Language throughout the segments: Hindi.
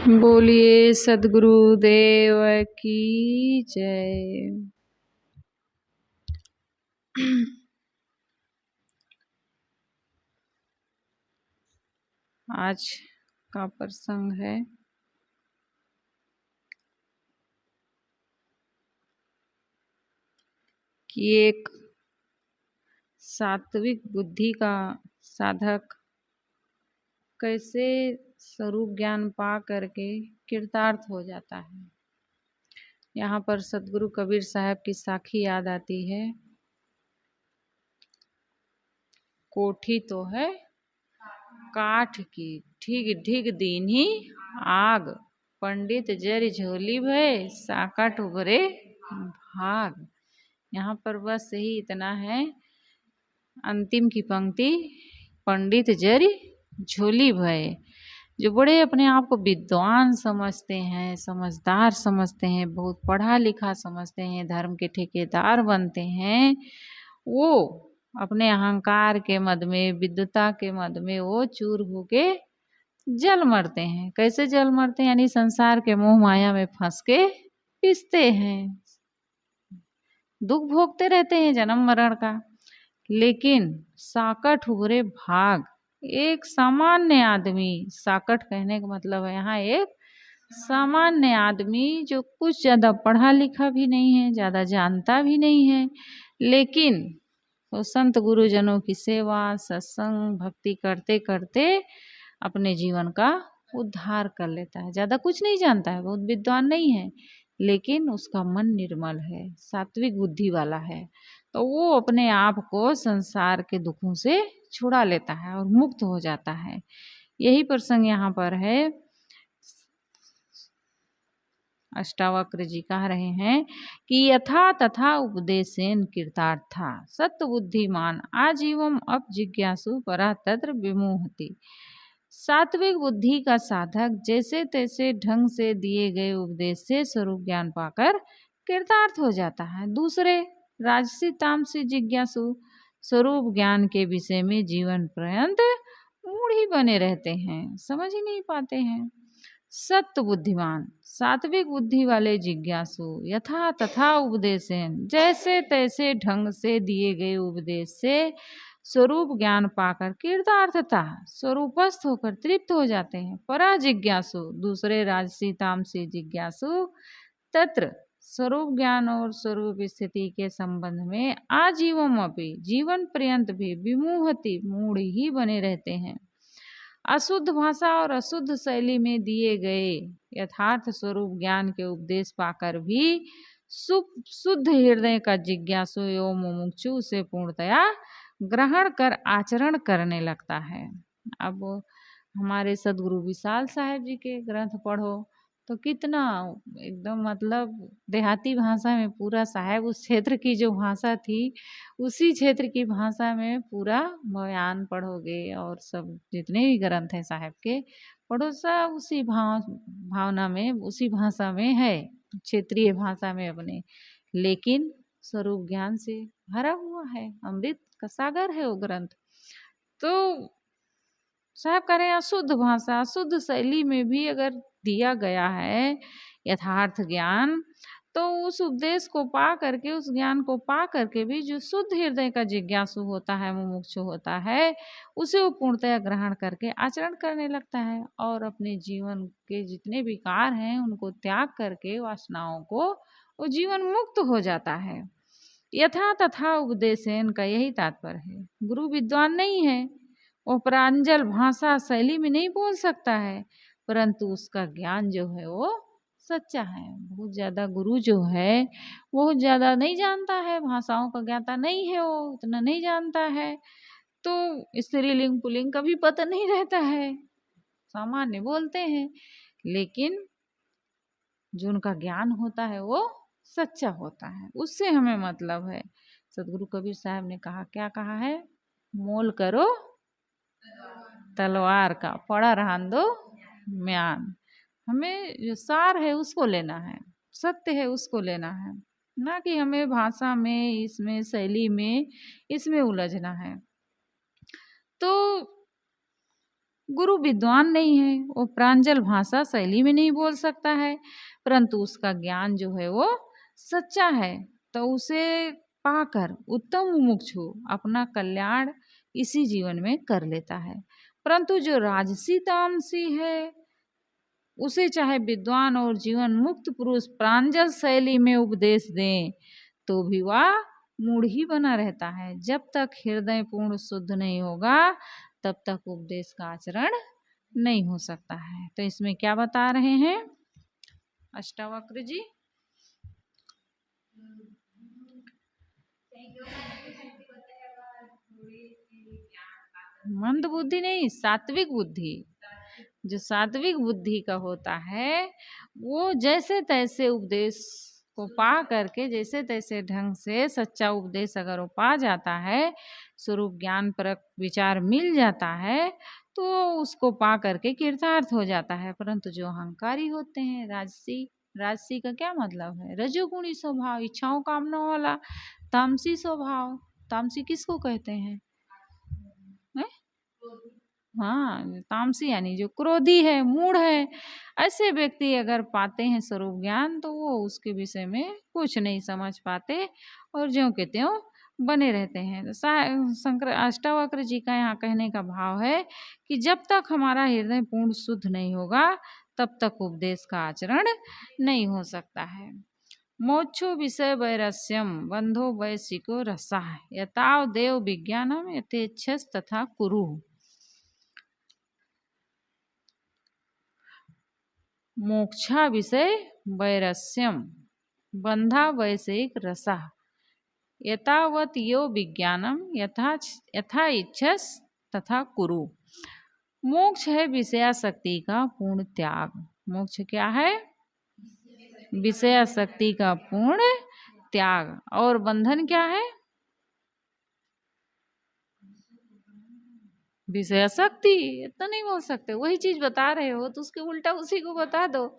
बोलिए सद्गुरु देव की जय। आज का प्रसंग है कि एक सात्विक बुद्धि का साधक कैसे स्वरूप ज्ञान पा करके कृतार्थ हो जाता है। यहाँ पर सद्गुरु कबीर साहब की साखी याद आती है। कोठी तो है काठ की, ठीक ठीक दीन्ही आग, पंडित जरि झोली भय, साकट उभरे भाग। यहाँ पर बस यही इतना है। अंतिम की पंक्ति, पंडित जरि झोली भय। जो बड़े अपने आप को विद्वान समझते हैं, समझदार समझते हैं, बहुत पढ़ा लिखा समझते हैं, धर्म के ठेकेदार बनते हैं, वो अपने अहंकार के मद में, विद्वता के मद में वो चूर होके जल मरते हैं। कैसे जल मरते हैं? यानी संसार के मोह माया में फंस के पिसते हैं, दुख भोगते रहते हैं जन्म मरण का। लेकिन साकट उभरे भाग। एक सामान्य आदमी, साकट कहने का मतलब है यहाँ एक सामान्य आदमी जो कुछ ज़्यादा पढ़ा लिखा भी नहीं है, ज़्यादा जानता भी नहीं है, लेकिन वो संत गुरुजनों की सेवा, सत्संग, भक्ति करते करते अपने जीवन का उद्धार कर लेता है। ज़्यादा कुछ नहीं जानता है, बहुत विद्वान नहीं है, लेकिन उसका मन निर्मल है, सात्विक बुद्धि वाला है, तो वो अपने आप को संसार के दुखों से छुड़ा लेता है और मुक्त हो जाता है। यही प्रसंग यहाँ पर है। अष्टावक्र जी कह रहे हैं कि यथा तथा उपदेशेन कृतार्था सत्य बुद्धिमान आजीवम अप जिज्ञासु परा तत्र विमुहति। सात्विक बुद्धि का साधक जैसे तैसे ढंग से दिए गए उपदेश से स्वरूप ज्ञान पाकर कृतार्थ हो जाता है। दूसरे राजसी तामसी जिज्ञासु स्वरूप ज्ञान के विषय में जीवन पर्यंत मूढ़ ही बने रहते हैं, समझ ही नहीं पाते हैं। सत्य बुद्धिमान सात्विक बुद्धि वाले जिज्ञासु यथा तथा उपदेशेन जैसे तैसे ढंग से दिए गए उपदेश से स्वरूप ज्ञान पाकर कृतार्थता स्वरूपस्थ होकर तृप्त हो जाते हैं। परा जिज्ञासु दूसरे राजसी तामसी जिज्ञासु तत्र स्वरूप ज्ञान और स्वरूप स्थिति के संबंध में आजीवम अपि जीवन पर्यंत भी विमुहति मूढ़ ही बने रहते हैं। अशुद्ध भाषा और अशुद्ध शैली में दिए गए यथार्थ स्वरूप ज्ञान के उपदेश पाकर भी शुद्ध हृदय का जिज्ञासु एवं मुमुक्षु से पूर्णतया ग्रहण कर आचरण करने लगता है। अब हमारे सदगुरु विशाल साहेब जी के ग्रंथ पढ़ो तो कितना एकदम मतलब देहाती भाषा में पूरा साहेब उस क्षेत्र की जो भाषा थी उसी क्षेत्र की भाषा में पूरा बयान पढ़ोगे, और सब जितने भी ग्रंथ हैं साहेब के पढ़ो सब उसी भावना में, उसी भाषा में है, क्षेत्रीय भाषा में अपने, लेकिन स्वरूप ज्ञान से भरा हुआ है, अमृत का सागर है वो ग्रंथ। तो साहब कह रहे हैं अशुद्ध भाषा शुद्ध शैली में भी अगर दिया गया है यथार्थ ज्ञान, तो उस उपदेश को पा करके, उस ज्ञान को पा करके भी जो शुद्ध हृदय का जिज्ञासु होता है, मुमुक्षु होता है, उसे वो पूर्णतया ग्रहण करके आचरण करने लगता है और अपने जीवन के जितने भी कार्य हैं उनको त्याग करके वासनाओं को वो जीवन मुक्त हो जाता है। यथा तथा उपदेशन का यही तात्पर्य है। गुरु विद्वान नहीं है, वो प्रांजल भाषा शैली में नहीं बोल सकता है, परंतु उसका ज्ञान जो है वो सच्चा है। बहुत ज़्यादा गुरु जो है बहुत ज़्यादा नहीं जानता है, भाषाओं का ज्ञाता नहीं है, वो उतना नहीं जानता है, तो स्त्रीलिंग पुल्लिंग का भी पता नहीं रहता है, सामान्य बोलते हैं, लेकिन जो उनका ज्ञान होता है वो सच्चा होता है, उससे हमें मतलब है। सदगुरु कबीर साहब ने कहा, क्या कहा है? मोल करो तलवार का, पड़ा रहन दो म्यान। हमें जो सार है उसको लेना है, सत्य है उसको लेना है, ना कि हमें भाषा में, इसमें शैली में, इसमें उलझना है। तो गुरु विद्वान नहीं है, वो प्रांजल भाषा शैली में नहीं बोल सकता है, परंतु उसका ज्ञान जो है वो सच्चा है, तो उसे पाकर उत्तम मुमुक्षु अपना कल्याण इसी जीवन में कर लेता है। परंतु जो राजसी तामसी है, उसे चाहे विद्वान और जीवन मुक्त पुरुष प्रांजल शैली में उपदेश दें तो भी वह मूढ़ ही बना रहता है। जब तक हृदय पूर्ण शुद्ध नहीं होगा तब तक उपदेश का आचरण नहीं हो सकता है। तो इसमें क्या बता रहे हैं अष्टावक्र जी? मंद बुद्धि नहीं, सात्विक बुद्धि। जो सात्विक बुद्धि का होता है वो जैसे तैसे उपदेश को पा करके, जैसे तैसे ढंग से सच्चा उपदेश अगर वो पा जाता है, स्वरूप ज्ञान परक विचार मिल जाता है, तो उसको पा करके कृतार्थ हो जाता है। परंतु जो अहंकारी होते हैं, राजसी, राजसी का क्या मतलब है? रजोगुणी स्वभाव, इच्छाओं कामनाओं वाला तामसी स्वभाव। तामसी किसको कहते हैं? हाँ, तामसी यानी जो क्रोधी है, मूढ़ है। ऐसे व्यक्ति अगर पाते हैं स्वरूप ज्ञान तो वो उसके विषय में कुछ नहीं समझ पाते और ज्यों के त्यों बने रहते हैं। तो शंकर अष्टावक्र जी का यहाँ कहने का भाव है कि जब तक हमारा हृदय पूर्ण शुद्ध नहीं होगा तब तक उपदेश का आचरण नहीं हो सकता है। मोक्षो विषय वैरस्यम बंधो वैशिको रसः यताव देव विज्ञानम यथेच्छस तथा कुरु। मोक्षा विषय वैरस्यम बंधा वैषयिक रसः यतावत यो विज्ञानम यथा इच्छस तथा कुरु। मोक्ष है विषयासक्ति का पूर्ण त्याग। मोक्ष क्या है? विषयासक्ति का पूर्ण त्याग। और बंधन क्या है? विषयासक्ति। इतना नहीं बोल सकते, वही चीज बता रहे हो तो उसके उल्टा उसी को बता दो।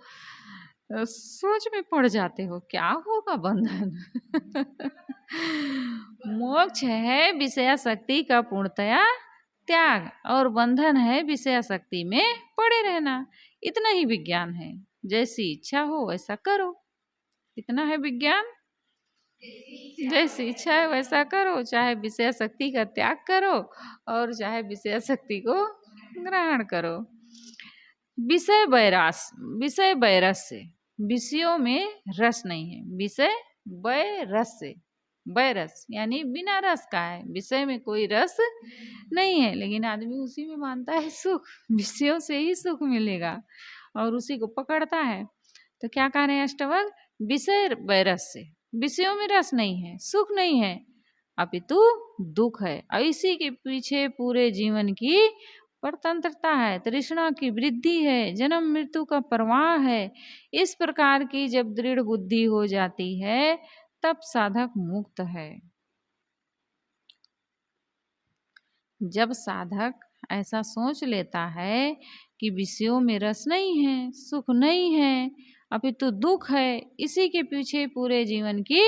सोच में पड़ जाते हो क्या होगा बंधन। मोक्ष है विषयासक्ति का पूर्णतया त्याग और बंधन है विषयासक्ति में पड़े रहना। इतना ही विज्ञान है। जैसी इच्छा हो वैसा करो, इतना है विज्ञान। जैसी इच्छा है वैसा करो, चाहे विषयासक्ति का त्याग करो और चाहे विषयासक्ति को ग्रहण करो। विषय वैरस्य, विषयों में रस नहीं है। विषय वैरस्य, वैरस यानी बिना रस का है, विषय में कोई रस नहीं है, लेकिन आदमी उसी में मानता है सुख, विषयों से ही सुख मिलेगा और उसी को पकड़ता है। तो क्या कह रहे हैं अष्टावक्र? विषय वैरस्य, विषयों में रस नहीं है, सुख नहीं है, अपितु दुख है। इसी के पीछे पूरे जीवन की परतंत्रता है, तृष्णा की वृद्धि है, जन्म मृत्यु का प्रवाह है। इस प्रकार की जब दृढ़ बुद्धि हो जाती है तब साधक मुक्त है। जब साधक ऐसा सोच लेता है कि विषयों में रस नहीं है, सुख नहीं है, अपितु दुख है, इसी के पीछे पूरे जीवन की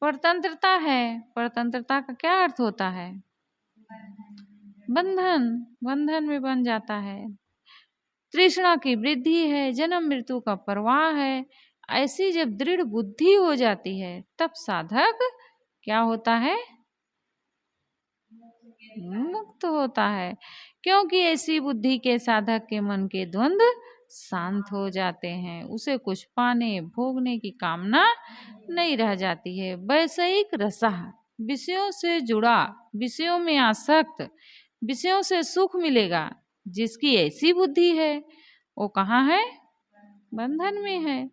परतंत्रता है। परतंत्रता का क्या अर्थ होता है? बंधन, बंधन में बन जाता है। तृष्णा की वृद्धि है, जन्म मृत्यु का प्रवाह है। ऐसी जब दृढ़ बुद्धि हो जाती है तब साधक क्या होता है? मुक्त होता है। क्योंकि ऐसी बुद्धि के साधक के मन के द्वंद्व शांत हो जाते हैं, उसे कुछ पाने भोगने की कामना नहीं रह जाती है। वैषयिक रसः, विषयों से जुड़ा, विषयों में आसक्त, विषयों से सुख मिलेगा। जिसकी ऐसी बुद्धि है वो कहाँ है? बंधन में है।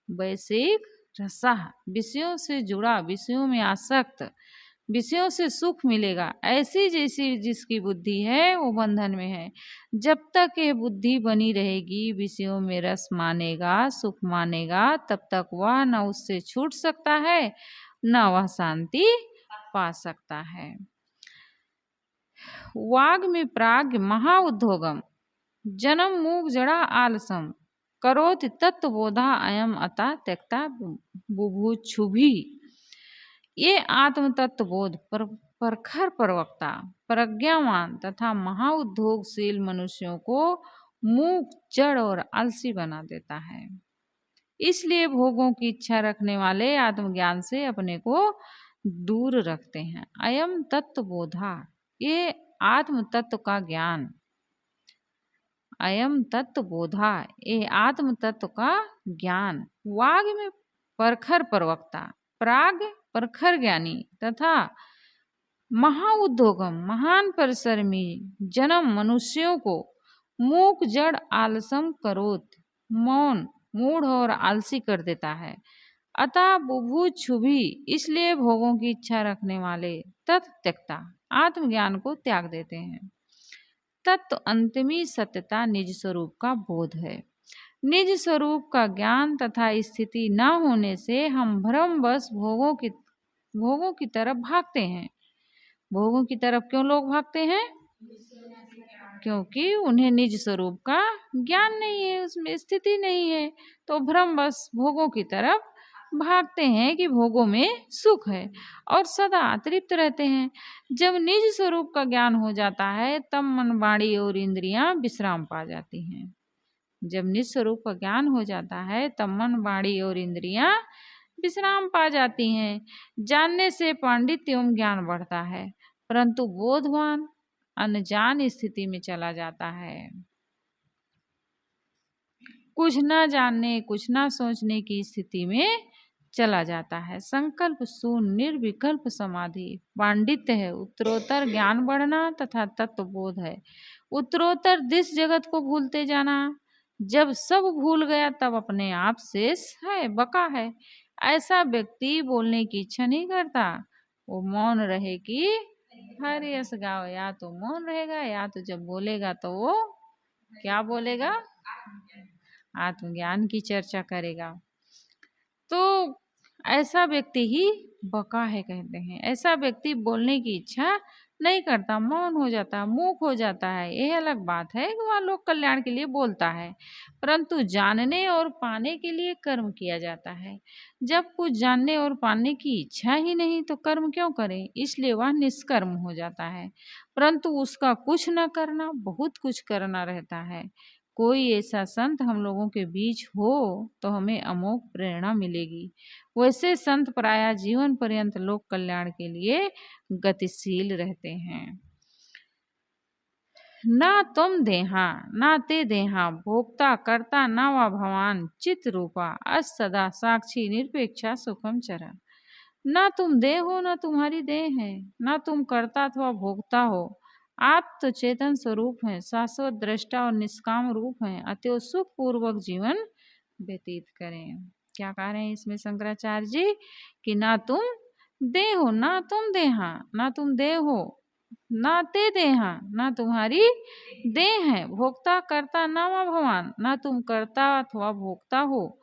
वैषयिक रसः, विषयों से जुड़ा, विषयों में आसक्त, विषयों से सुख मिलेगा। ऐसी जैसी जिसकी बुद्धि है वो बंधन में है। जब तक ये बुद्धि बनी रहेगी, विषयों में रस मानेगा, सुख मानेगा, तब तक वह न उससे छूट सकता है न वह शांति पा सकता है। वाग में प्राग्ञ महा उद्योगम जन्म मूक जड़ा आलसम करोति तत्वबोधा अयम अता त्यक्ता बुभुक्षुभि। ये आत्म तत्वबोध पर प्रखर प्रवक्ता प्रज्ञावान तथा महाउद्योगशील मनुष्यों को मूक, जड़ और आलसी बना देता है। इसलिए भोगों की इच्छा रखने वाले आत्मज्ञान से अपने को दूर रखते हैं। अयम तत्व बोधा, ये आत्म तत्व का ज्ञान। अयम तत्व बोधा, ये आत्म तत्व का ज्ञान। वाग में परखर प्रवक्ता, प्राग परखर ज्ञानी तथा महाउद्योगम महान परिश्रमी जन्म मनुष्यों को मूक, जड़, आलसम, करोत, मौन, मूढ़ और आलसी कर देता है। अतः बुभुक्षुभि, इसलिए भोगों की इच्छा रखने वाले तत् त्यक्ता आत्मज्ञान को त्याग देते हैं। तत्व अंतिमी सत्यता निज स्वरूप का बोध है। निज स्वरूप का ज्ञान तथा स्थिति न होने से हम भ्रमवश भोगों की तरफ भागते हैं। भोगों की तरफ क्यों लोग भागते हैं? क्योंकि उन्हें निज स्वरूप का ज्ञान नहीं है, उसमें स्थिति नहीं है, तो भ्रमवश भोगों की तरफ भागते हैं कि भोगों में सुख है और सदा तृप्त रहते हैं। जब निज स्वरूप का ज्ञान हो जाता है तब मन, वाणी और इंद्रियां विश्राम पा जाती हैं। जब निज स्वरूप का ज्ञान हो जाता है तब मन, वाणी और इंद्रियां विश्राम पा जाती हैं। जानने से पांडित्य एवं ज्ञान बढ़ता है, परंतु बोधवान अनजान स्थिति में चला जाता है। कुछ न जानने, कुछ न सोचने की स्थिति में चला जाता है। संकल्प शून्य निर्विकल्प समाधि पांडित्य है। उत्तरोत्तर ज्ञान बढ़ना तथा तत्वबोध है। उत्तरोत्तर दिस जगत को भूलते जाना। जब सब भूल गया तब अपने आप शेष है, बका है। ऐसा व्यक्ति बोलने की इच्छा नहीं करता, वो मौन रहे कि हरि यश गाओ। या तो मौन रहेगा या तो जब बोलेगा तो वो क्या बोलेगा? आत्मज्ञान की चर्चा करेगा। तो ऐसा व्यक्ति ही बका है कहते हैं। ऐसा व्यक्ति बोलने की इच्छा नहीं करता, मौन हो जाता, मूक हो जाता है। यह अलग बात है कि वह लोक कल्याण के लिए बोलता है, परंतु जानने और पाने के लिए कर्म किया जाता है। जब कुछ जानने और पाने की इच्छा ही नहीं तो कर्म क्यों करें? इसलिए वह निष्कर्म हो जाता है। परंतु उसका कुछ न करना, बहुत कुछ करना रहता है। कोई ऐसा संत हम लोगों के बीच हो तो हमें अमोघ प्रेरणा मिलेगी। वैसे संत प्रायः जीवन पर्यंत लोक कल्याण के लिए गतिशील रहते हैं। ना तुम देहा ना ते देहा, भोक्ता करता ना वा भवान, चित रूपा अस सदा साक्षी निरपेक्षा सुखम चरा। ना तुम देह हो ना तुम्हारी देह है, ना तुम करता अथवा भोक्ता हो। आप तो चेतन स्वरूप हैं, शाश्वत दृष्टा और निष्काम रूप हैं। अतएव सुख पूर्वक जीवन व्यतीत करें। क्या कह रहे हैं इसमें शंकराचार्य जी कि ना तुम देह हो ना तुम देहा, ना तुम देह हो ना ते देहा, ना तुम्हारी देह है। भोक्ता करता ना वा भगवान, ना तुम करता अथवा भोक्ता हो।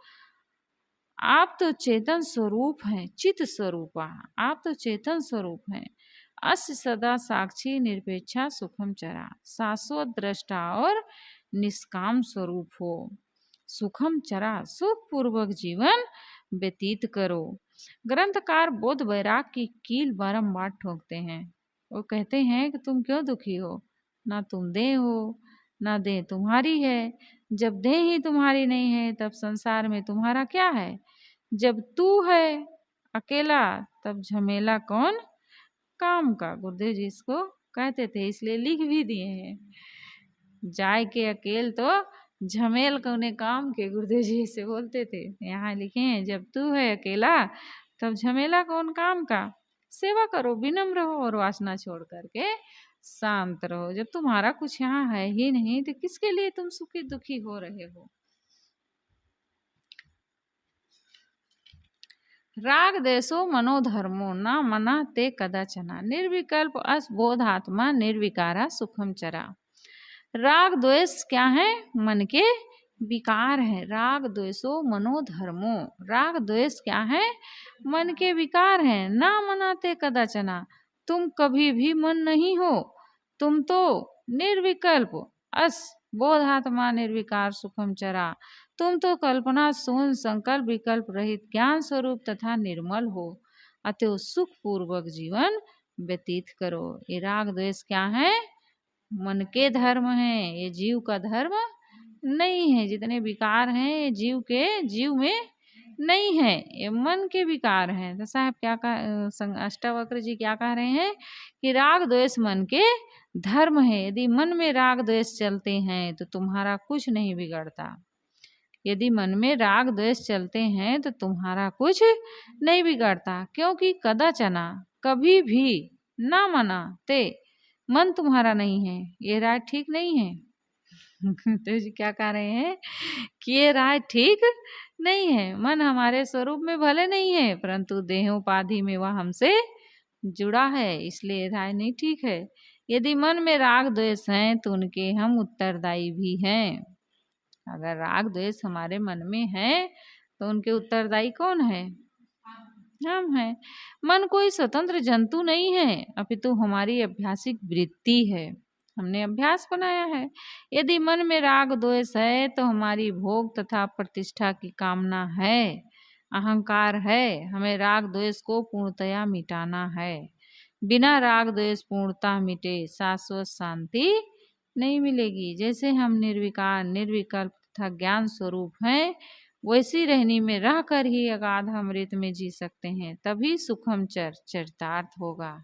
आप तो चेतन स्वरूप हैं, चित स्वरूपा, आप तो चेतन स्वरूप हैं। अस्य सदा साक्षी निरपेक्षा सुखम चरा, शाश्वत दृष्टा और निष्काम स्वरूप हो। सुखम चरा, सुख पूर्वक जीवन व्यतीत करो। ग्रंथकार बोध वैराग की कील बारंबार ठोकते हैं। वो कहते हैं कि तुम क्यों दुखी हो? ना तुम देह हो ना देह तुम्हारी है। जब देह ही तुम्हारी नहीं है तब संसार में तुम्हारा क्या है? जब तू है अकेला तब झमेला कौन काम का। गुरुदेव जी इसको कहते थे, इसलिए लिख भी दिए हैं। जाय के अकेल तो झमेल कौने काम के, गुरुदेव जी ऐसे बोलते थे। यहाँ लिखे हैं जब तू है अकेला तब झमेला कौन काम का। सेवा करो, विनम्र हो और वासना छोड़ करके शांत रहो। जब तुम्हारा कुछ यहाँ है ही नहीं तो किसके लिए तुम सुखी दुखी हो रहे हो? राग देशो मनोधर्मो न मना ते कदाचना, निर्विकल्प अस बोधात्मा निर्विकारा सुखम चरा। राग द्वेष क्या है? मन के विकार है। राग द्वेषो मनोधर्मो, राग द्वेष क्या है? मन के विकार है। ना मनाते कदाचना, तुम कभी भी मन नहीं हो। तुम तो निर्विकल्प अस बोधात्मा निर्विकार सुखम चरा, तुम तो कल्पना शून्य संकल्प विकल्प रहित ज्ञान स्वरूप तथा निर्मल हो। अतएव सुख पूर्वक जीवन व्यतीत करो। ये राग द्वेष क्या है? मन के धर्म है, ये जीव का धर्म नहीं है। जितने विकार हैं ये जीव में नहीं है, ये मन के विकार हैं। तो साहब क्या अष्टावक्र जी क्या कह रहे हैं कि राग द्वेष मन के धर्म है। यदि मन में राग द्वेष चलते हैं तो तुम्हारा कुछ नहीं बिगड़ता। यदि मन में राग द्वेष चलते हैं तो तुम्हारा कुछ नहीं बिगड़ता, क्योंकि कदाचना कभी भी ना मना ते मन तुम्हारा नहीं है। ये राय ठीक नहीं है। तो जी क्या कह रहे हैं कि ये राय ठीक नहीं है। मन हमारे स्वरूप में भले नहीं है, परंतु देहोपाधि में वह हमसे जुड़ा है, इसलिए राय नहीं ठीक है। यदि मन में राग द्वेष हैं तो उनके हम उत्तरदायी भी हैं। अगर राग द्वेष हमारे मन में है तो उनके उत्तरदायी कौन है? हम हैं। मन कोई स्वतंत्र जंतु नहीं है, अपितु हमारी अभ्यासिक वृत्ति है, हमने अभ्यास बनाया है। यदि मन में राग द्वेष है तो हमारी भोग तथा प्रतिष्ठा की कामना है, अहंकार है। हमें राग द्वेष को पूर्णतया मिटाना है। बिना राग द्वेष पूर्णतः मिटे शाश्वत शांति नहीं मिलेगी। जैसे हम निर्विकार निर्विकल्प तथा ज्ञान स्वरूप हैं, वैसी रहनी में रहकर ही अगाध अमृत में जी सकते हैं, तभी सुखम चरितार्थ होगा।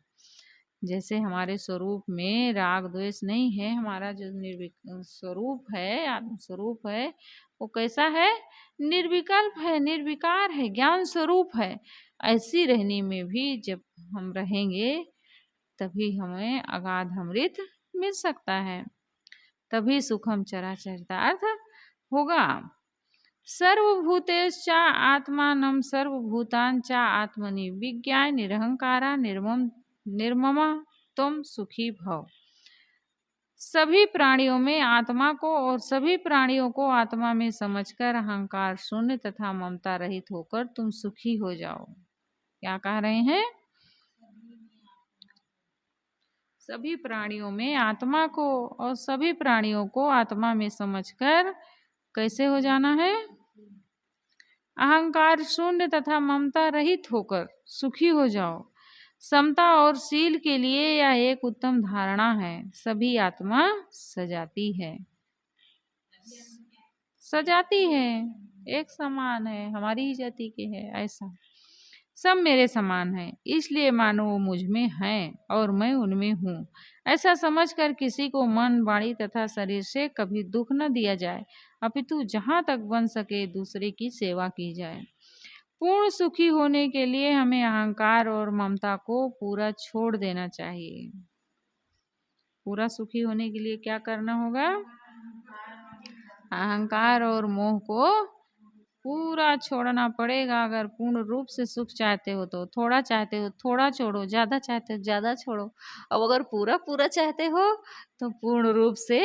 जैसे हमारे स्वरूप में राग द्वेष नहीं है, हमारा जो स्वरूप है, आत्म स्वरूप है, वो कैसा है? निर्विकल्प है, निर्विकार है, ज्ञान स्वरूप है। ऐसी रहनी में भी जब हम रहेंगे तभी हमें अगाध अमृत मिल सकता है, तभी सुखम चरितार्थ होगा। सर्वभूतेश्च आत्मानं सर्वभूतांच आत्मनि विज्ञाय निरहंकारा निर्ममा तुम सुखी भव। सभी प्राणियों में आत्मा को और सभी प्राणियों को आत्मा में समझकर अहंकार शून्य तथा ममता रहित होकर तुम सुखी हो जाओ। क्या कह रहे हैं? सभी प्राणियों में आत्मा को और सभी प्राणियों को आत्मा में समझकर कैसे हो जाना है? अहंकार शून्य तथा ममता रहित होकर सुखी हो जाओ। समता और शील के लिए यह एक उत्तम धारणा है। सभी आत्मा सजाती है, सजाती है, एक समान है, हमारी ही जाति के है, ऐसा सब मेरे समान है, इसलिए मानो वो मुझ में है और मैं उनमें हूँ। ऐसा समझकर किसी को मन, वाणी तथा शरीर से कभी दुख न दिया जाए, अपितु जहाँ तक बन सके दूसरे की सेवा की जाए। पूर्ण सुखी होने के लिए हमें अहंकार और ममता को पूरा छोड़ देना चाहिए। पूरा सुखी होने के लिए क्या करना होगा? अहंकार और मोह को पूरा छोड़ना पड़ेगा। अगर पूर्ण रूप से सुख चाहते हो तो थोड़ा चाहते हो थोड़ा छोड़ो, ज्यादा चाहते हो ज्यादा छोड़ो। अब अगर पूरा पूरा चाहते हो तो पूर्ण रूप से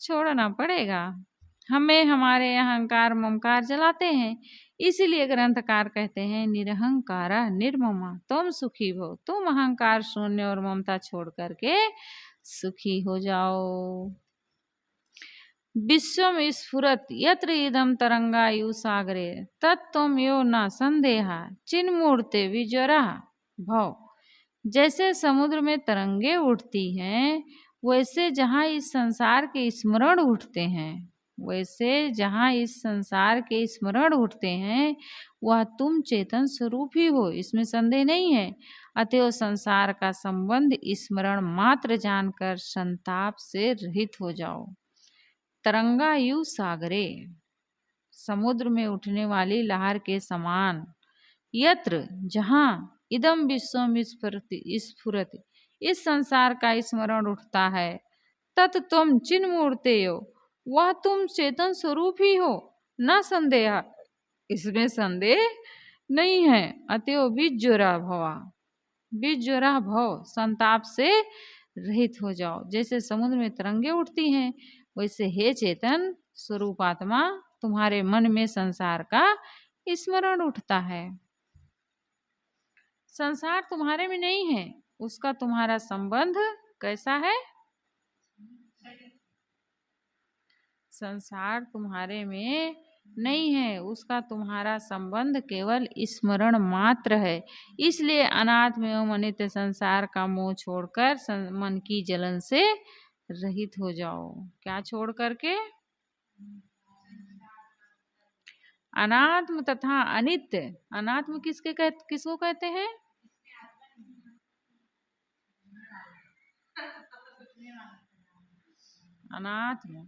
छोड़ना पड़ेगा। हमें हमारे अहंकार ममकार जलाते हैं, इसीलिए ग्रंथकार कहते हैं निरहंकारा निर्ममा तुम सुखी हो। तुम अहंकार शून्य और ममता छोड़ करके सुखी हो जाओ। विश्वम स्फुरत यत्र इदम तरंगायु सागरे तत्त्वं यो न संदेहा चिन्मूर्ते विजरा भव। जैसे समुद्र में तरंगे उठती हैं, वैसे जहाँ इस संसार के स्मरण उठते हैं, वैसे जहाँ इस संसार के स्मरण उठते हैं, वह तुम चेतन स्वरूप ही हो, इसमें संदेह नहीं है। अतएव संसार का संबंध स्मरण मात्र जानकर संताप से रहित हो जाओ। तरंगायु सागरे, समुद्र में उठने वाली लहर के समान, यत्र जहाँ इदम विश्वम स्फुरति इस संसार का स्मरण उठता है, तत् तुम चिन्मूर्ते हो वह तुम चेतन स्वरूप ही हो, न संदेह, इसमें संदेह नहीं है। अतएव विज्वरा भवा, विज्वरा भव, संताप से रहित हो जाओ। जैसे समुद्र में तरंगे उठती हैं, वैसे हे चेतन स्वरूप आत्मा तुम्हारे मन में संसार का स्मरण उठता है। संसार तुम्हारे में नहीं है, उसका तुम्हारा संबंध कैसा है? संसार तुम्हारे में नहीं है, उसका तुम्हारा संबंध केवल स्मरण मात्र है। इसलिए अनात्म एवं अनित्य संसार का मोह छोड़कर मन की जलन से रहित हो जाओ। क्या छोड़ करके? अनात्म तथा अनित्य। अनात्म किसको कहते हैं? अनात्म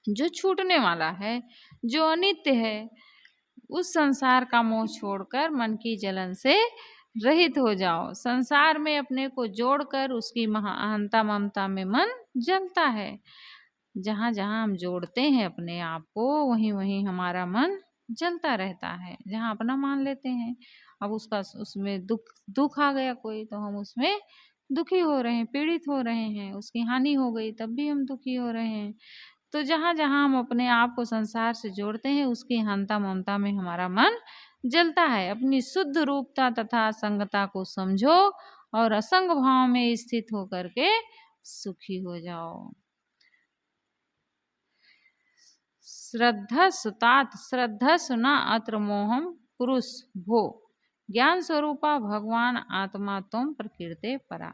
जो छूटने वाला है, जो अनित्य है, उस संसार का मोह छोड़कर मन की जलन से रहित हो जाओ। संसार में अपने को जोड़कर उसकी महानता ममता में मन जलता है। जहाँ जहाँ हम जोड़ते हैं अपने आप को, वहीं वहीं हमारा मन जलता रहता है। जहाँ अपना मान लेते हैं, अब उसमें दुख आ गया कोई, तो हम उसमें दुखी हो रहे हैं, पीड़ित हो रहे हैं। उसकी हानि हो गई तब भी हम दुखी हो रहे हैं। तो जहाँ जहाँ हम अपने आप को संसार से जोड़ते हैं, उसकी हंता ममता में हमारा मन जलता है। अपनी शुद्ध रूपता तथा असंगता को समझो और असंग भाव में स्थित होकर के सुखी हो जाओ। श्रद्धा सुतात श्रद्धा सुना अत्र मोहम पुरुष भो ज्ञान स्वरूपा भगवान आत्मा तुम प्रकृति परा।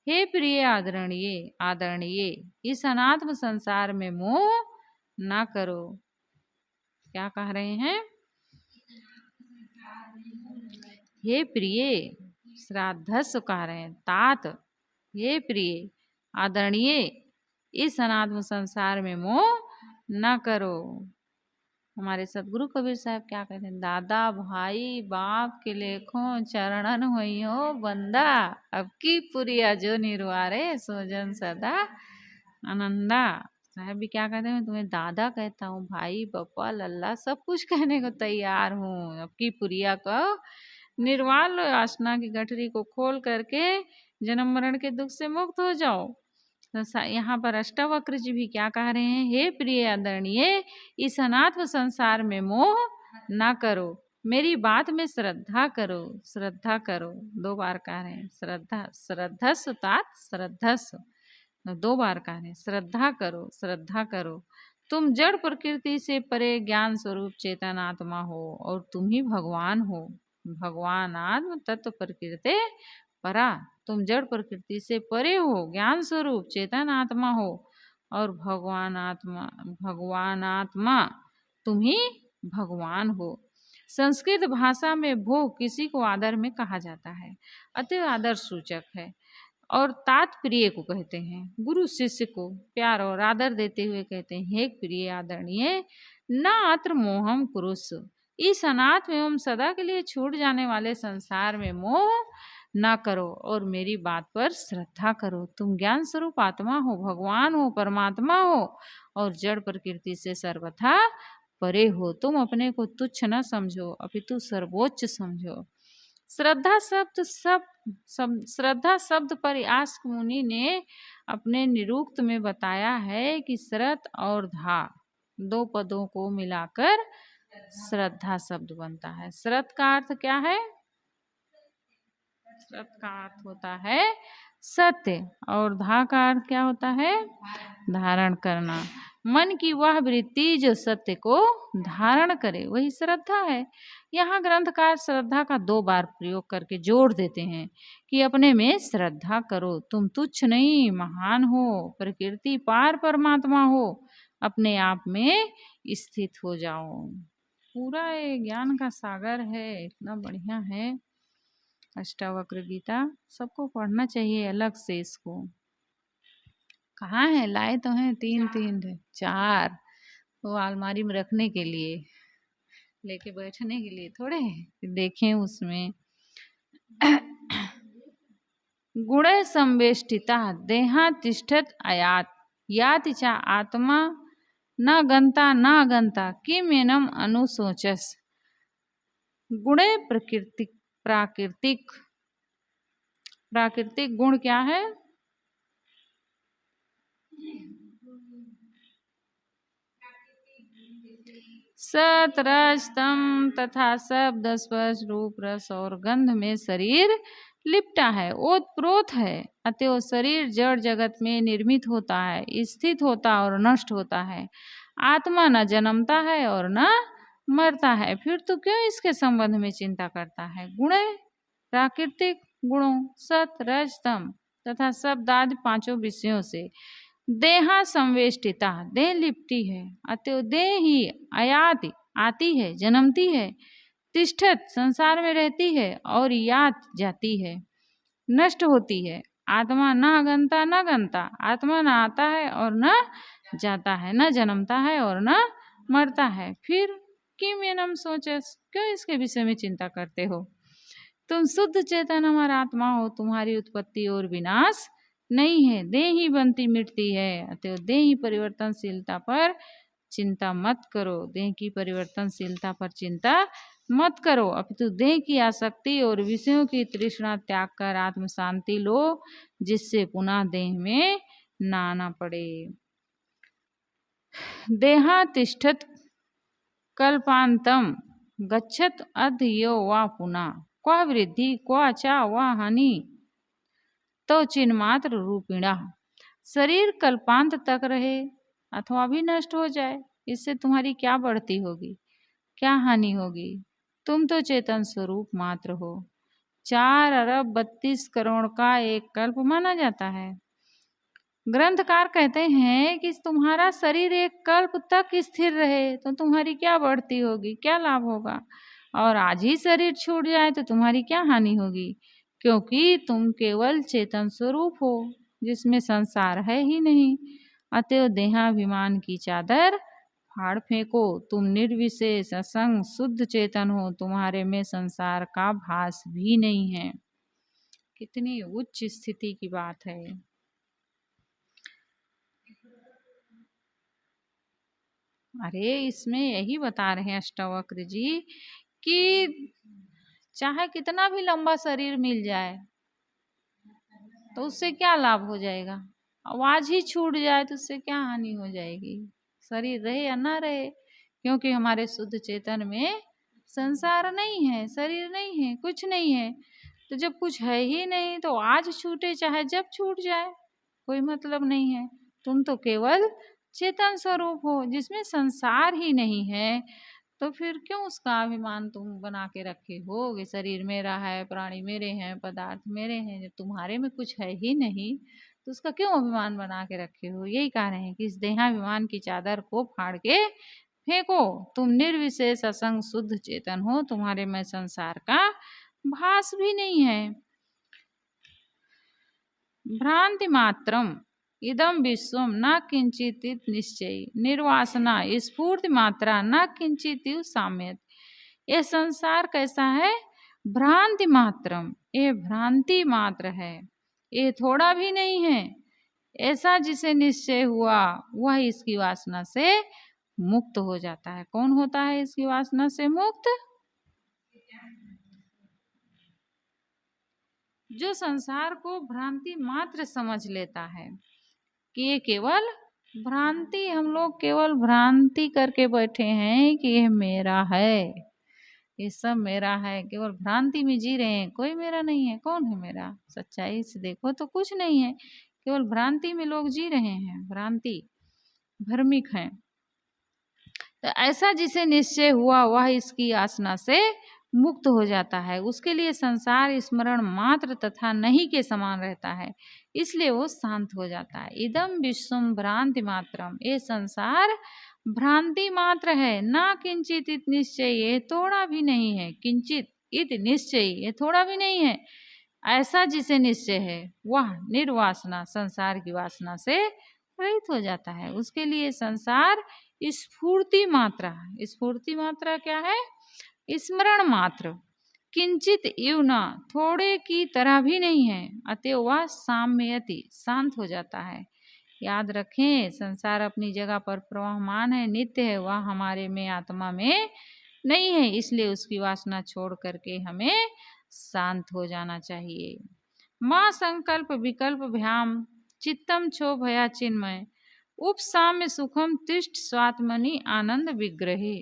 हे प्रिय आदरणीय इस अनात्म संसार में मोह ना करो। क्या कह रहे हैं? हे प्रिय, श्राद्धस्व कह रहे हैं, तात, हे प्रिय आदरणीय इस अनात्म संसार में मोह न करो। हमारे सदगुरु कबीर साहब क्या कहते हैं? दादा भाई बाप के लेखो चरणन होइयो बंदा, अब की पुरिया जो निर्वारे सोजन सदा आनंदा। साहब भी क्या कहते हैं? तुम्हें दादा कहता हूँ, भाई पप्पा लल्ला सब कुछ कहने को तैयार हूँ। अब की पुरिया को निर्वाल लो, आसना की गठरी को खोल करके जन्म मरण के दुख से मुक्त हो जाओ। तो यहाँ पर अष्टावक्र जी भी क्या कह रहे हैं? हे प्रिय आदरणीय इस अनात्म संसार में मोह ना करो, मेरी बात में श्रद्धा करो। श्रद्धा करो, 2 बार कह रहे हैं। श्रद्धस्व तात श्रद्धस्व, 2 बार कह रहे हैं। श्रद्धा करो, श्रद्धा करो। तुम जड़ प्रकृति से परे ज्ञान स्वरूप चेतन आत्मा हो और तुम ही भगवान हो। भगवान आत्म तत्व प्रकृति परा। तुम जड़ प्रकृति से परे हो, ज्ञान स्वरूप चेतन आत्मा हो और भगवान आत्मा तुम ही भगवान हो। संस्कृत भाषा में भो किसी को आदर में कहा जाता है, अति आदर सूचक है और तात्प्रिय को कहते हैं। गुरु शिष्य को प्यार और आदर देते हुए कहते हैं, हे प्रिय आदरणीय न अत्र मोहम कुरुष, इस अनाथ एवं सदा के लिए छूट जाने वाले संसार में मोह ना करो और मेरी बात पर श्रद्धा करो। तुम ज्ञान स्वरूप आत्मा हो, भगवान हो, परमात्मा हो और जड़ प्रकृति से सर्वथा परे हो। तुम अपने को तुच्छ न समझो अपितु सर्वोच्च समझो। श्रद्धा शब्द पर यास्क मुनि ने अपने निरुक्त में बताया है कि श्रत और धा 2 पदों को मिलाकर श्रद्धा शब्द बनता है। श्रत का अर्थ क्या है? श्रत का अर्थ होता है सत्य और धा का अर्थ क्या होता है? धारण करना। मन की वह वृत्ति जो सत्य को धारण करे वही श्रद्धा है। यहाँ ग्रंथकार श्रद्धा का 2 बार प्रयोग करके जोड़ देते हैं कि अपने में श्रद्धा करो। तुम तुच्छ नहीं, महान हो, प्रकृति पार परमात्मा हो, अपने आप में स्थित हो जाओ। पूरा ये ज्ञान का सागर है, इतना बढ़िया है अष्टावक्र गीता। सबको पढ़ना चाहिए अलग से इसको। कहाँ है? लाए तो हैं 3 4, वो अलमारी में रखने के लिए, लेके बैठने के लिए थोड़े देखें उसमें। गुणे संवेष्टिता देहा तिष्ठत आयात याति चा आत्मा न गंता न गंता किम एनम अनुशोचस। गुणे प्राकृतिक गुण क्या है? सत रज तम तथा शब्द स्पर्श रूप रस और गंध में शरीर लिपटा है, ओतप्रोत है। अतएव शरीर जड़ जगत में निर्मित होता है, स्थित होता और नष्ट होता है। आत्मा न जन्मता है और न मरता है, फिर तो क्यों इसके संबंध में चिंता करता है। गुण प्राकृतिक गुणों सत रज तम तथा शब्द आदि पांचों विषयों से देहा संवेष्टिता, देह लिपटी है। अतएव देह ही आयाति आती है, जन्मती है, तिष्ठत संसार में रहती है, और यात जाती है, नष्ट होती है। आत्मा न गंता न गंता, आत्मा न आता है और न जाता है, न जन्मता है और न मरता है, फिर किम एनम सोचस, क्यों इसके विषय में चिंता करते हो। तुम शुद्ध चेतन अमर आत्मा हो, तुम्हारी उत्पत्ति और विनाश नहीं है। देह ही बनती मिटती है, अतः देह ही परिवर्तनशीलता पर चिंता मत करो। देह की परिवर्तनशीलता पर चिंता मत करो, अपितु देह की आसक्ति और विषयों की तृष्णा त्याग कर आत्म शांति लो, जिससे पुनः देह में न आना पड़े। देहा तिष्ठत कल्पांतम गच्छत अधयो वा पुनः, क्व वृद्धि क्व चा वा हानि तो चिन्मात्र रूपिणा। शरीर कल्पांत तक रहे अथवा भी नष्ट हो जाए, इससे तुम्हारी क्या बढ़ती होगी, क्या हानि होगी। तुम तो चेतन स्वरूप मात्र हो। 4 अरब 32 करोड़ का एक कल्प माना जाता है। ग्रंथकार कहते हैं कि तुम्हारा शरीर एक कल्प तक स्थिर रहे तो तुम्हारी क्या बढ़ती होगी, क्या लाभ होगा, और आज ही शरीर छूट जाए तो तुम्हारी क्या हानि होगी, क्योंकि तुम केवल चेतन स्वरूप हो जिसमें संसार है ही नहीं। अतएव देहाभिमान की चादर फाड़ फेंको, तुम निर्विशेष असंग शुद्ध चेतन हो, तुम्हारे में संसार का भास भी नहीं है। कितनी उच्च स्थिति की बात है। अरे इसमें यही बता रहे हैं अष्टावक्र जी कि चाहे कितना भी लंबा शरीर मिल जाए तो उससे क्या लाभ हो जाएगा, आवाज ही छूट जाए तो उससे क्या हानि हो जाएगी। शरीर रहे या ना रहे, क्योंकि हमारे शुद्ध चेतन में संसार नहीं है, शरीर नहीं है, कुछ नहीं है। तो जब कुछ है ही नहीं तो आज छूटे चाहे जब छूट जाए कोई मतलब नहीं है। तुम तो केवल चेतन स्वरूप हो जिसमें संसार ही नहीं है, तो फिर क्यों उसका अभिमान तुम बना के रखे हो कि शरीर मेरा है, प्राणी मेरे हैं, पदार्थ मेरे हैं, जब तुम्हारे में कुछ है ही नहीं तो उसका क्यों अभिमान बना के रखे हो। यही कह रहे हैं कि इस देहाभिमान की चादर को फाड़ के फेंको, तुम निर्विशेष असंग शुद्ध चेतन हो, तुम्हारे में संसार का भास भी नहीं है। भ्रांति मात्रम इदम विश्वम न किंचित निश्चय निर्वासना स्फूर्ति मात्रा न किंचित साम्यत। ये संसार कैसा है, भ्रांति मात्रम, ये भ्रांति मात्र है, ये थोड़ा भी नहीं है। ऐसा जिसे निश्चय हुआ वह इसकी वासना से मुक्त हो जाता है। कौन होता है इसकी वासना से मुक्त, जो संसार को भ्रांति मात्र समझ लेता है कि ये केवल भ्रांति, हम लोग केवल भ्रांति करके बैठे हैं कि ये मेरा है, ये सब मेरा है, केवल भ्रांति में जी रहे हैं, कोई मेरा नहीं है। कौन है मेरा, सच्चाई से देखो तो कुछ नहीं है, केवल भ्रांति में लोग जी रहे हैं, भ्रांति भ्रमिक है। तो ऐसा जिसे निश्चय हुआ वह इसकी आसना से मुक्त हो जाता है, उसके लिए संसार स्मरण मात्र तथा नहीं के समान रहता है, इसलिए वो शांत हो जाता है। इदम विश्वम भ्रांति मात्रम, ये संसार भ्रांति मात्र है। ना किंचित इत निश्चय, ये थोड़ा भी नहीं है। किंचित इत निश्चय, ये थोड़ा भी नहीं है। ऐसा जिसे निश्चय है वह निर्वासना, संसार की वासना से रहित हो जाता है। उसके लिए संसार स्फूर्ति मात्रा, स्फूर्ति मात्रा क्या है, स्मरण मात्र, किंचित इव न, थोड़े की तरह भी नहीं है। अतएव वह साम्यति, शांत हो जाता है। याद रखें, संसार अपनी जगह पर प्रवाहमान है, नित्य है, वह हमारे में आत्मा में नहीं है, इसलिए उसकी वासना छोड़ करके हमें शांत हो जाना चाहिए। माँ संकल्प विकल्प भ्याम चित्तम छो भया चिन्मय उपसाम्य सुखम तिष्ठ स्वात्मनि आनंद विग्रहे।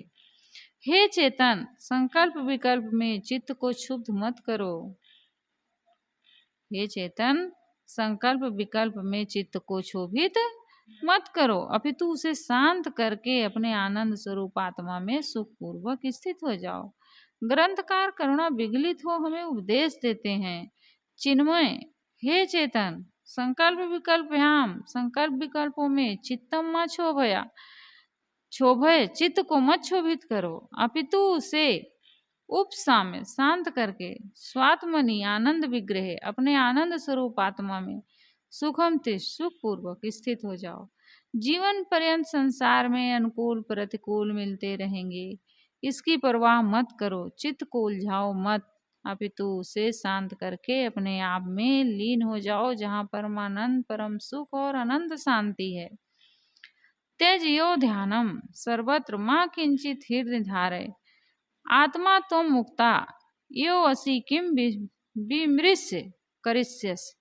हे चेतन, संकल्प विकल्प में चित्त को क्षुब्ध मत करो, हे चेतन, संकल्प विकल्प में चित्त को क्षोभित मत करो, अपितु उसे शांत करके अपने आनंद स्वरूप आत्मा में सुख पूर्वक स्थित हो जाओ। ग्रंथकार करुणा विगलित हो हमें उपदेश देते हैं। चिन्मय, हे चेतन, संकल्प विकल्पों में चित्तम मत क्षोभय, चित्त को मत क्षोभित करो, अपितु उसे उपसाम्य शांत करके स्वात्मनि आनंद विग्रह अपने आनंद स्वरूप आत्मा में सुखम सुख पूर्वक स्थित हो जाओ। जीवन पर्यंत संसार में अनुकूल प्रतिकूल मिलते रहेंगे, इसकी परवाह मत करो, चित्त को उलझाओ मत, अपितु उसे शांत करके अपने आप में लीन हो जाओ, जहाँ परमानंद परम सुख और अनंत शांति है। त्यज्यो ध्यानम सर्वत्र मां किंचित हृदय धारय, आत्मा तो मुक्ता यो असि किम विमृश्य करिष्यस।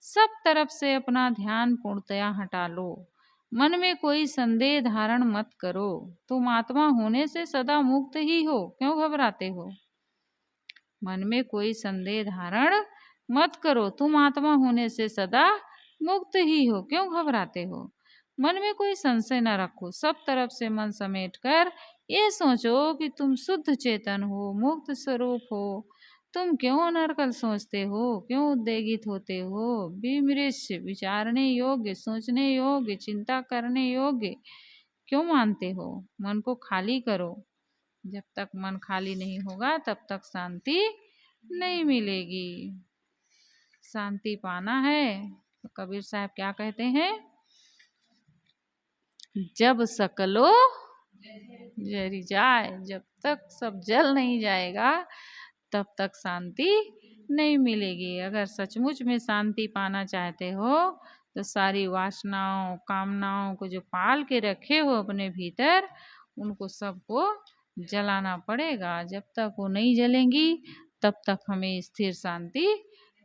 सब तरफ से अपना ध्यान पूर्णतया हटा लो, मन में कोई संदेह धारण मत करो, तुम आत्मा होने से सदा मुक्त ही हो, क्यों घबराते हो। मन में कोई संदेह धारण मत करो, तुम आत्मा होने से सदा मुक्त ही हो, क्यों घबराते हो। मन में कोई संशय न रखो, सब तरफ से मन समेटकर ये सोचो कि तुम शुद्ध चेतन हो, मुक्त स्वरूप हो। तुम क्यों अनर्गल सोचते हो, क्यों उद्वेगित होते हो। विमृश, विचारने योग्य, सोचने योग्य, चिंता करने योग्य क्यों मानते हो। मन को खाली करो, जब तक मन खाली नहीं होगा तब तक शांति नहीं मिलेगी। शांति पाना है तो कबीर साहब क्या कहते हैं, जब सकलो जरी जाए, जब तक सब जल नहीं जाएगा तब तक शांति नहीं मिलेगी। अगर सचमुच में शांति पाना चाहते हो तो सारी वासनाओं कामनाओं को जो पाल के रखे हो अपने भीतर, उनको सबको जलाना पड़ेगा। जब तक वो नहीं जलेंगी तब तक हमें स्थिर शांति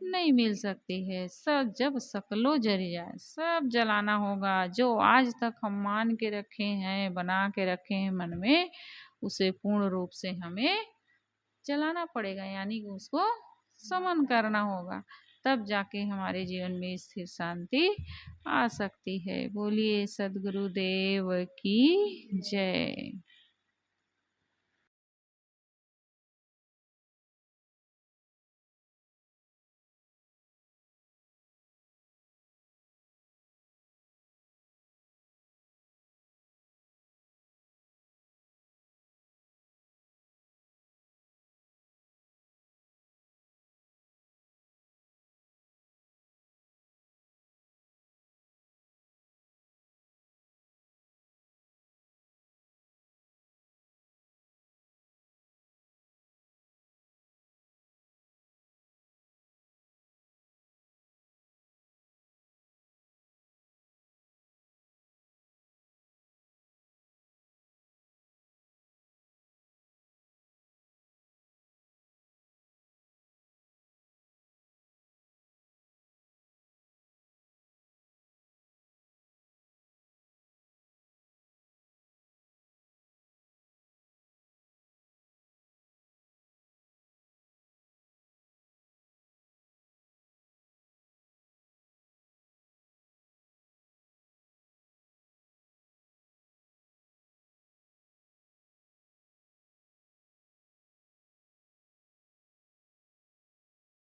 नहीं मिल सकती है। सब जब सकलो जल जाए, सब जलाना होगा। जो आज तक हम मान के रखे हैं, बना के रखे हैं मन में, उसे पूर्ण रूप से हमें जलाना पड़ेगा, यानी कि उसको समन करना होगा, तब जाके हमारे जीवन में स्थिर शांति आ सकती है। बोलिए सद्गुरुदेव की जय।